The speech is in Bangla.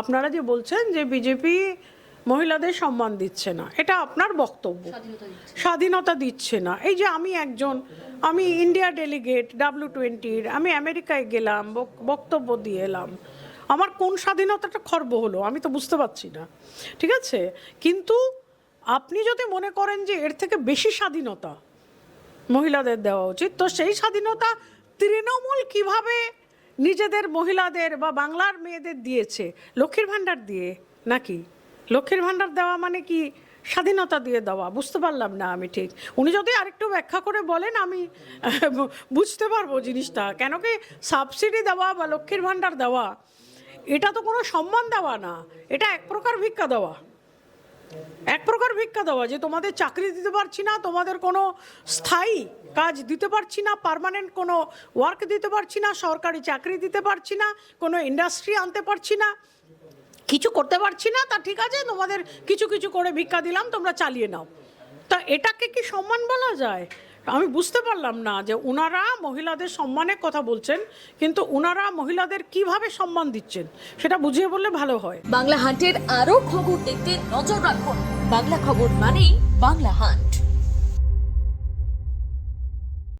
আপনারা যে বলছেন যে বিজেপি মহিলাদের সম্মান দিচ্ছে না, এটা আপনার বক্তব্য। স্বাধীনতা দিচ্ছে না। এই যে আমি ইন্ডিয়া ডেলিগেট W20-র, আমি আমেরিকায় গেলাম, বক্তব্য দিয়ে এলাম, আমার কোন স্বাধীনতাটা খর্ব হলো আমি তো বুঝতে পারছি না, ঠিক আছে? কিন্তু আপনি যদি মনে করেন যে এর থেকে বেশি স্বাধীনতা মহিলাদের দেওয়া উচিত, তো সেই স্বাধীনতা তৃণমূল কিভাবে নিজেদের মহিলাদের বা বাংলার মেয়েদের দিয়েছে? লক্ষ্মীর ভাণ্ডার দিয়ে নাকি? লক্ষ্মীর ভাণ্ডার দেওয়া মানে কি স্বাধীনতা দিয়ে দেওয়া? বুঝতে পারলাম না আমি ঠিক। উনি যদি আরেকটু ব্যাখ্যা করে বলেন আমি বুঝতে পারবো জিনিসটা। কেন কি সাবসিডি দেওয়া বা লক্ষ্মীর ভাণ্ডার দেওয়া এটা তো কোনো সম্মান দেওয়া না, এটা এক প্রকার ভিক্ষা দেওয়া। এক প্রকার ভিক্ষা দেওয়া, যে তোমাদের চাকরি দিতে পারছি না, তোমাদের কোনো স্থায়ী কাজ দিতে পারছি না, পার্মানেন্ট কোনো ওয়ার্ক দিতে পারছি না, সরকারি চাকরি দিতে পারছি না, কোনো ইন্ডাস্ট্রি আনতে পারছি না, কিছু করতে পারছি না, তা ঠিক আছে তোমাদের কিছু কিছু করে ভিক্ষা দিলাম, তোমরা চালিয়ে নাও। তা এটাকে কি সম্মান বলা যায়? আমি বুঝতে পারলাম না যে ওনারা মহিলাদের সম্মানের কথা বলছেন, কিন্তু ওনারা মহিলাদের কিভাবে সম্মান দিচ্ছেন সেটা বুঝিয়ে বললে ভালো হয়। বাংলা হান্টের আরো খবর দেখতে নজর রাখুন। বাংলা খবর মানেই বাংলা হান্ট।